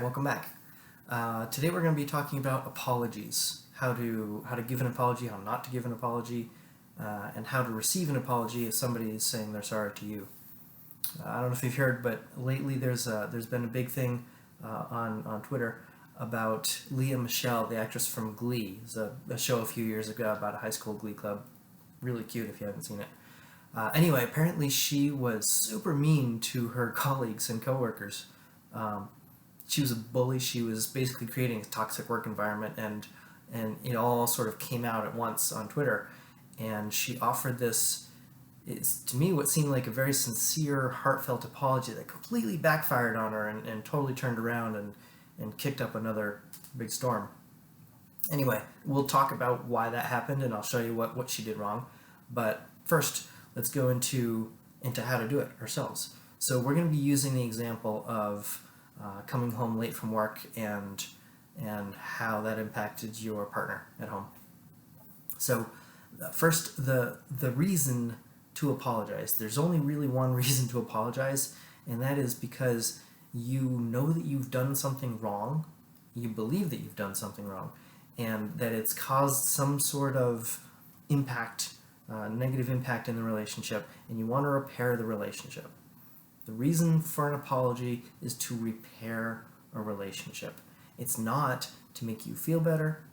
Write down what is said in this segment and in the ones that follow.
Welcome back. Today we're going to be talking about apologies, how to give an apology, how not to give an apology, and how to receive an apology if somebody is saying they're sorry to you. I don't know if you've heard, but lately there's been a big thing on Twitter about Lea Michele, the actress from Glee. It's a show a few years ago about a high school Glee club. Really cute if you haven't seen it. Anyway, apparently she was super mean to her colleagues and coworkers. She was a bully. She was basically creating a toxic work environment, and it all sort of came out at once on Twitter. And she offered this, it's to me what seemed like a very sincere, heartfelt apology that completely backfired on her and totally turned around and kicked up another big storm. Anyway, we'll talk about why that happened, and I'll show you what she did wrong. But first, let's go into how to do it ourselves. So we're going to be using the example of coming home late from work and how that impacted your partner at home. So first, the reason to apologize. There's only really one reason to apologize, and that is because you know that you've done something wrong, you believe that you've done something wrong, and that it's caused some sort of impact, negative impact in the relationship, and you want to repair the relationship. The reason for an apology is to repair a relationship. It's not to make you feel better.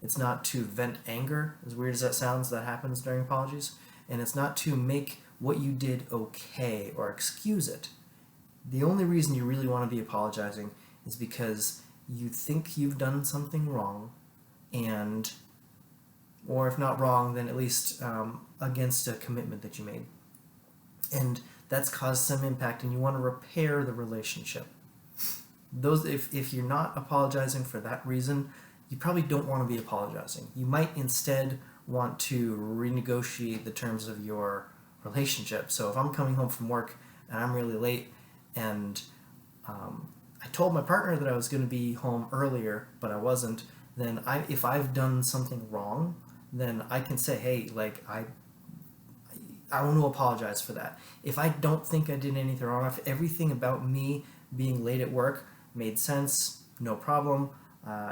It's not to vent anger, as weird as that sounds, that happens during apologies. And it's not to make what you did okay or excuse it. The only reason you really want to be apologizing is because you think you've done something wrong, and, or if not wrong, then at least against a commitment that you made. And that's caused some impact, and you want to repair the relationship. If you're not apologizing for that reason, you probably don't want to be apologizing. You might instead want to renegotiate the terms of your relationship. So if I'm coming home from work and I'm really late, and I told my partner that I was going to be home earlier, but I wasn't, then if I've done something wrong, then I can say, hey, I want to apologize for that. If I don't think I did anything wrong, if everything about me being late at work made sense, no problem.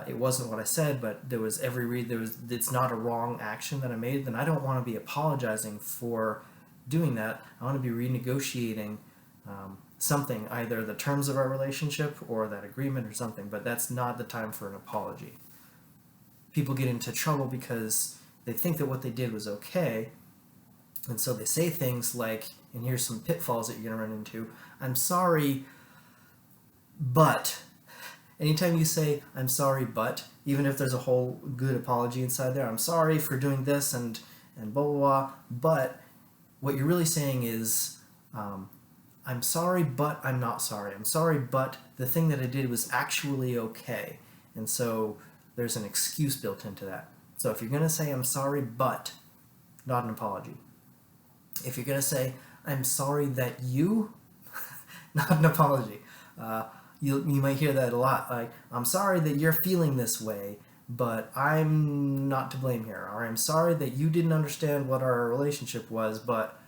It wasn't what I said, but there was it's not a wrong action that I made, then I don't want to be apologizing for doing that. I want to be renegotiating something, either the terms of our relationship or that agreement or something, but that's not the time for an apology. People get into trouble because they think that what they did was okay, and so they say things like, and here's some pitfalls that you're going to run into, I'm sorry, but. Anytime you say, I'm sorry, but, even if there's a whole good apology inside there, I'm sorry for doing this and blah, blah, blah, but what you're really saying is, I'm sorry, but I'm not sorry. I'm sorry, but the thing that I did was actually okay. And so there's an excuse built into that. So if you're going to say, I'm sorry, but, not an apology. If you're going to say, I'm sorry that you, not an apology. You might hear that a lot, like, I'm sorry that you're feeling this way, but I'm not to blame here. Or I'm sorry that you didn't understand what our relationship was, but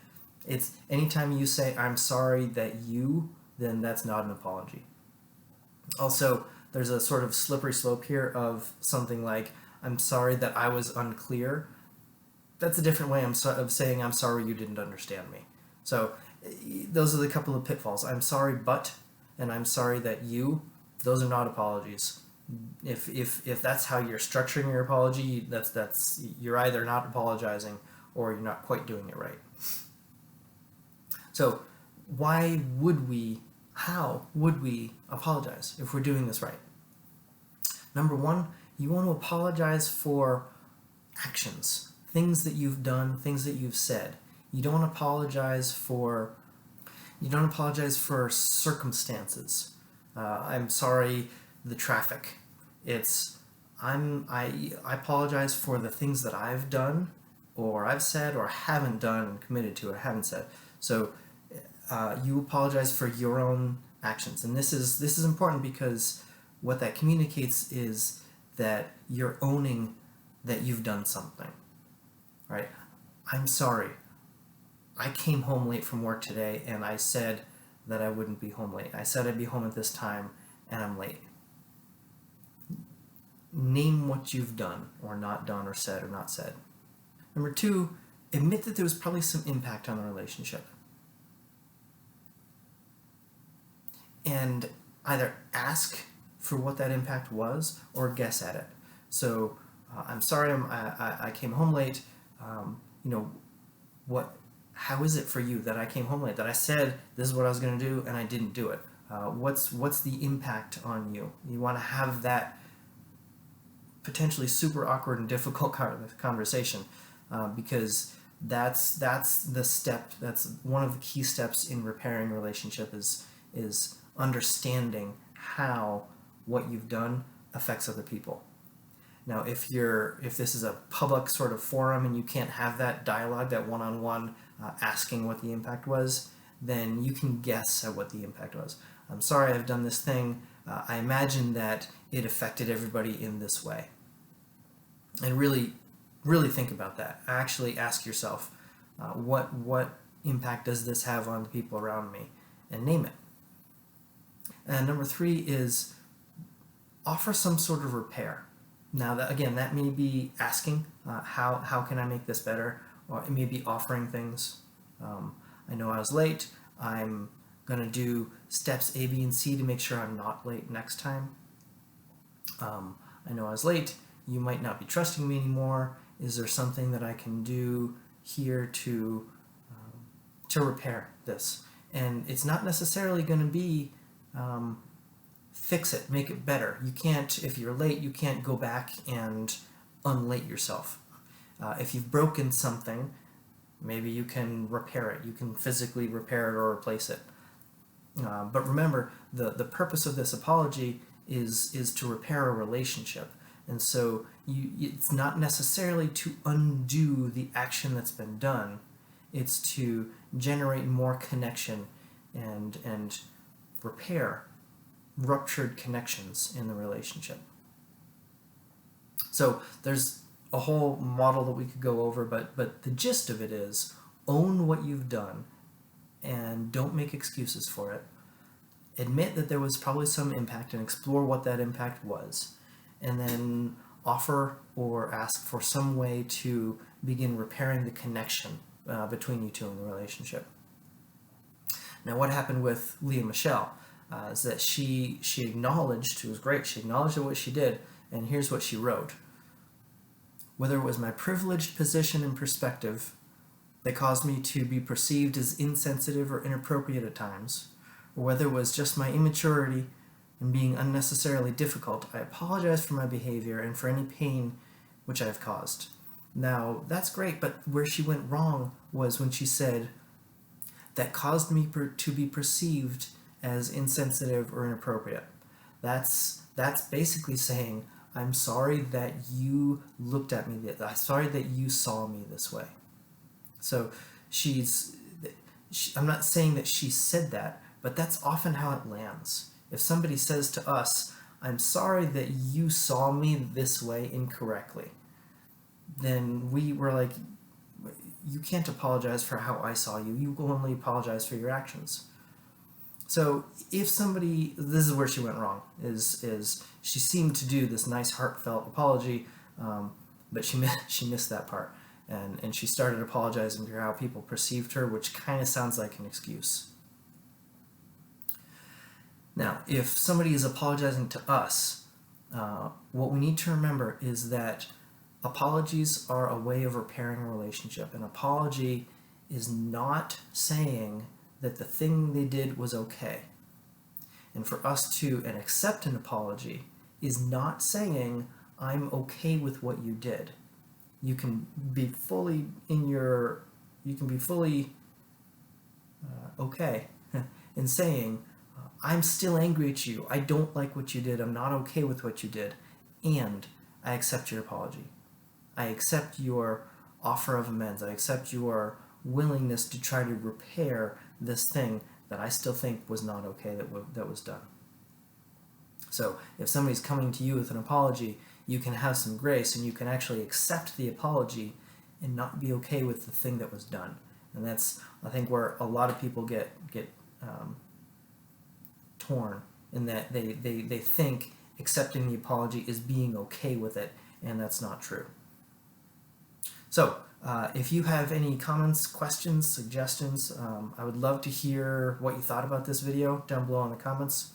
it's anytime you say, I'm sorry that you, then that's not an apology. Also, there's a sort of slippery slope here of something like, I'm sorry that I was unclear. That's a different way of saying I'm sorry you didn't understand me. So those are the couple of pitfalls. I'm sorry, but, and I'm sorry that you, those are not apologies. If that's how you're structuring your apology, that's you're either not apologizing or you're not quite doing it right. So how would we apologize if we're doing this right? Number one, you want to apologize for actions, things that you've done, things that you've said. You don't apologize for circumstances. I'm sorry, the traffic. I apologize for the things that I've done, or I've said, or haven't done and committed to, or haven't said. So you apologize for your own actions, and this is important because what that communicates is that you're owning that you've done something. Right? I'm sorry. I came home late from work today, and I said that I wouldn't be home late. I said I'd be home at this time, and I'm late. name what you've done or not said or not said. Number two, admit that there was probably some impact on the relationship. And either ask for what that impact was or guess at it. So, I'm sorry I came home late. You know, how is it for you that I came home late, that I said this is what I was going to do and I didn't do it? What's the impact on you? You want to have that potentially super awkward and difficult conversation, because that's the step. That's one of the key steps in repairing a relationship is understanding how what you've done affects other people. Now, if this is a public sort of forum and you can't have that dialogue, that one-on-one asking what the impact was, then you can guess at what the impact was. I'm sorry I've done this thing. I imagine that it affected everybody in this way. And really, really think about that. Actually ask yourself, what impact does this have on the people around me? And name it. And number three is offer some sort of repair. Now, that may be asking, how can I make this better? Or it may be offering things. I know I was late. I'm going to do steps A, B, and C to make sure I'm not late next time. I know I was late. You might not be trusting me anymore. Is there something that I can do here to repair this? And it's not necessarily going to be fix it, make it better. You can't, if you're late, you can't go back and unlate yourself. If you've broken something, maybe you can repair it. You can physically repair it or replace it. But remember, the purpose of this apology is to repair a relationship. And so it's not necessarily to undo the action that's been done. It's to generate more connection and repair ruptured connections in the relationship. So there's a whole model that we could go over, but the gist of it is own what you've done and don't make excuses for it. Admit that there was probably some impact and explore what that impact was, and then offer or ask for some way to begin repairing the connection between you two in the relationship. Now, what happened with Lea Michele is that she acknowledged, it was great, she acknowledged what she did, and here's what she wrote. Whether it was my privileged position and perspective that caused me to be perceived as insensitive or inappropriate at times, or whether it was just my immaturity and being unnecessarily difficult, I apologize for my behavior and for any pain which I have caused. Now, that's great, but where she went wrong was when she said, that caused me to be perceived as insensitive or inappropriate. That's basically saying, I'm sorry that you looked at me, I'm sorry that you saw me this way. So I'm not saying that she said that, but that's often how it lands. If somebody says to us, I'm sorry that you saw me this way incorrectly, then we were like, you can't apologize for how I saw you. You will only apologize for your actions. So if somebody, this is where she went wrong, is she seemed to do this nice heartfelt apology, but she missed that part. And she started apologizing for how people perceived her, which kind of sounds like an excuse. Now, if somebody is apologizing to us, what we need to remember is that apologies are a way of repairing a relationship. An apology is not saying that the thing they did was okay. And for us to accept an apology is not saying, I'm okay with what you did. You can be fully okay in saying, I'm still angry at you. I don't like what you did. I'm not okay with what you did. And I accept your apology. I accept your offer of amends. I accept your willingness to try to repair this thing that I still think was not okay that was done. So if somebody's coming to you with an apology, you can have some grace and you can actually accept the apology and not be okay with the thing that was done. And that's, I think, where a lot of people get torn, in that they think accepting the apology is being okay with it, and that's not true. So, if you have any comments, questions, suggestions, I would love to hear what you thought about this video down below in the comments.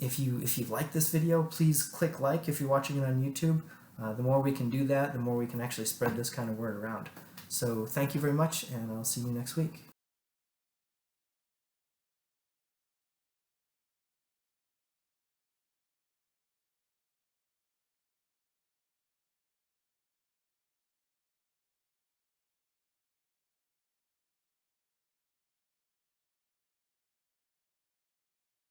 If you like this video, please click like if you're watching it on YouTube. The more we can do that, the more we can actually spread this kind of word around. So thank you very much, and I'll see you next week.